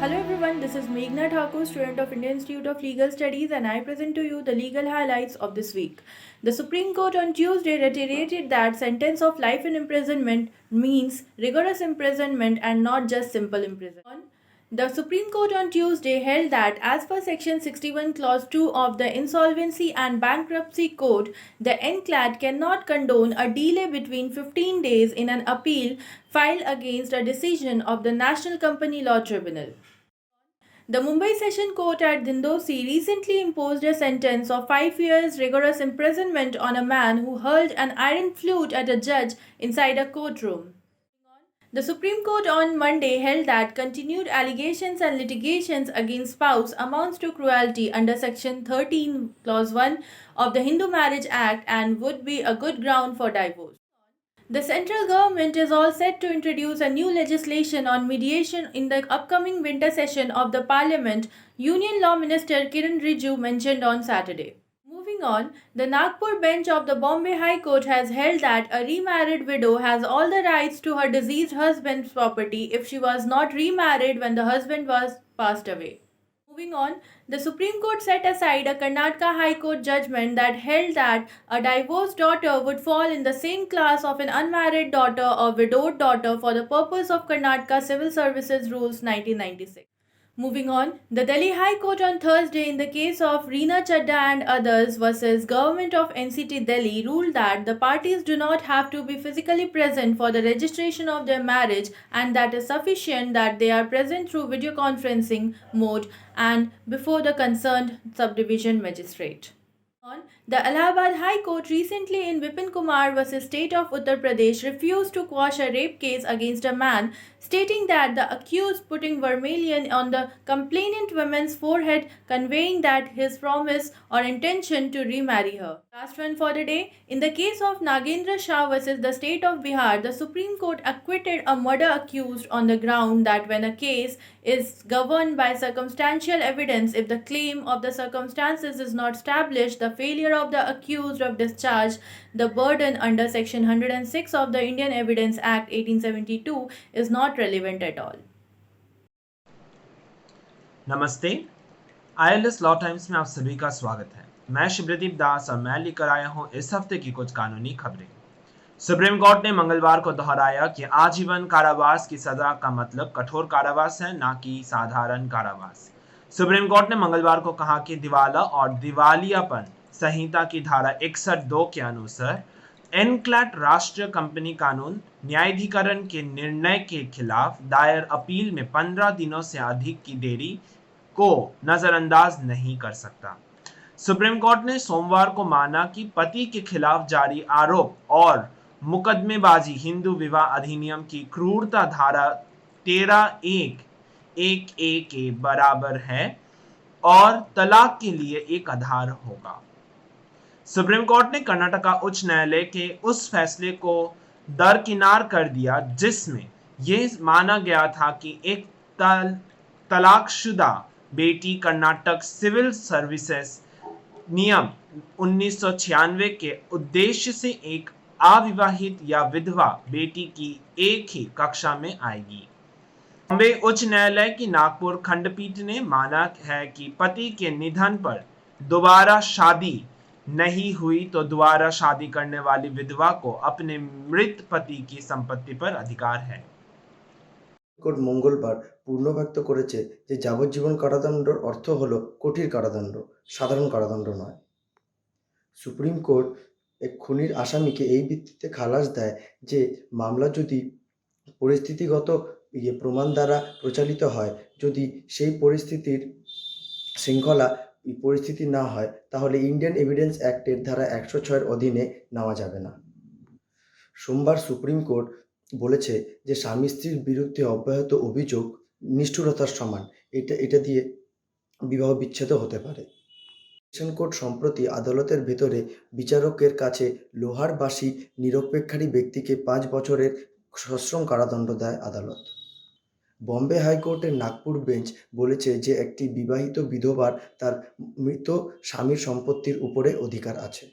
Hello everyone, this is Meghna Thakur, student of Indian Institute of Legal Studies, and I present to you the legal highlights of this week. The Supreme Court on Tuesday reiterated that sentence of life in imprisonment means rigorous imprisonment and not just simple imprisonment. The Supreme Court on Tuesday held that, as per Section 61, Clause 2 of the Insolvency and Bankruptcy Code, the NCLAT cannot condone a delay between 15 days in an appeal filed against a decision of the National Company Law Tribunal. The Mumbai Session Court at Dindosi recently imposed a sentence of 5 years rigorous imprisonment on a man who hurled an iron flute at a judge inside a courtroom. The Supreme Court on Monday held that continued allegations and litigations against spouse amounts to cruelty under Section 13, Clause 1 of the Hindu Marriage Act and would be a good ground for divorce. The central government is all set to introduce a new legislation on mediation in the upcoming winter session of the Parliament, Union Law Minister Kiran Rijiju mentioned on Saturday. Moving on, the Nagpur bench of the Bombay High Court has held that a remarried widow has all the rights to her deceased husband's property if she was not remarried when the husband was passed away. Moving on, the Supreme Court set aside a Karnataka High Court judgment that held that a divorced daughter would fall in the same class of an unmarried daughter or widowed daughter for the purpose of Karnataka Civil Services Rules 1996. Moving on, the Delhi High Court on Thursday in the case of Reena Chadda and others versus Government of NCT Delhi ruled that the parties do not have to be physically present for the registration of their marriage and that is sufficient that they are present through video conferencing mode and before the concerned subdivision magistrate. The Allahabad High Court recently in Vipin Kumar vs. State of Uttar Pradesh refused to quash a rape case against a man, stating that the accused putting vermilion on the complainant woman's forehead conveying that his promise or intention to remarry her. Last one for the day. In the case of Nagendra Shah vs. the State of Bihar, the Supreme Court acquitted a murder accused on the ground that when a case is governed by circumstantial evidence, if the claim of the circumstances is not established, the failure of the accused of discharge the burden under Section 106 of the Indian Evidence Act 1872 is not relevant at all. नमस्ते, ILS law times में आप सभी का स्वागत है। मैं शिवप्रदीप दास और मैं लेकर आया हूं इस हफ्ते की कुछ कानूनी खबरें। सुप्रीम कोर्ट ने मंगलवार को दोहराया कि आजीवन कारावास की सजा का मतलब कठोर कारावास है, ना कि साधारण कारावास। सुप्रीम कोर्ट ने मंगलवार को कहा कि दिवाला और दिवालियापन संहिता की धारा 61(2) के अनुसार एनक्लैट राष्ट्रीय कंपनी कानून न्यायाधिकरण के निर्णय के खिलाफ दायर अपील में 15 दिनों से अधिक की देरी को नजरअंदाज नहीं कर सकता। सुप्रीम कोर्ट ने सोमवार को माना कि पति के खिलाफ जारी आरोप और मुकदमेबाजी हिंदू विवाह अधिनियम की क्रूरता धारा 13(1)(a) के बराबर है और तलाक के लिए एक आधार होगा। सुप्रीम कोर्ट ने कर्नाटका उच्च न्यायालय के उस फैसले को दरकिनार कर दिया जिसमें यह माना गया था कि एक तलाकशुदा बेटी कर्नाटक सिविल सर्विसेज नियम 1996 के उद्देश्य से एक अविवाहित या विधवा बेटी की एक ही कक्षा में आएगी। बॉम्बे उच्च न्यायालय की नागपुर खंडपीठ ने माना है कि पति के निधन पर दोबारा शादी नहीं हुई तो दोबारा शादी करने वाली विधवा को अपने मृत पति की संपत्ति पर अधिकार है। কোর্ট মঙ্গলবার পূর্ণব্যক্ত করেছে যে যাবজ্জীবন কারাদণ্ডের অর্থ হলো কঠিন কারাদণ্ড, সাধারণ কারাদণ্ড নয়। সুপ্রিম কোর্ট এক খুনির আসামিকে এই ভিত্তিতে খালাস দেয় যে মামলা যদি পরিস্থিতিগত প্রমাণ দ্বারা প্রচালিত হয়, যদি সেই পরিস্থিতির শৃঙ্খলা পরিস্থিতি না হয় তাহলে ইন্ডিয়ান এভিডেন্স অ্যাক্টের ধারা 106 অধীনে নেওয়া যাবে না। সোমবার সুপ্রিম কোর্ট বলেছে যে স্বামী স্ত্রীর বিরুদ্ধে অব্যাহত অভিযোগ নিষ্ঠুরতার সমান, এটা দিয়ে বিবাহ বিচ্ছেদ হতে পারে। সেশন কোর্ট সম্প্রতি আদালতের ভেতরে বিচারকের কাছে লোহার বাসি নিরপেক্ষারী ব্যক্তিকে 5 বছরের সশ্রম কারাদণ্ড দেয় আদালত। বম্বে হাইকোর্টের নাগপুর বেঞ্চ বলেছে যে একটি বিবাহিত বিধবার তার মৃত স্বামীর সম্পত্তির উপরে অধিকার আছে।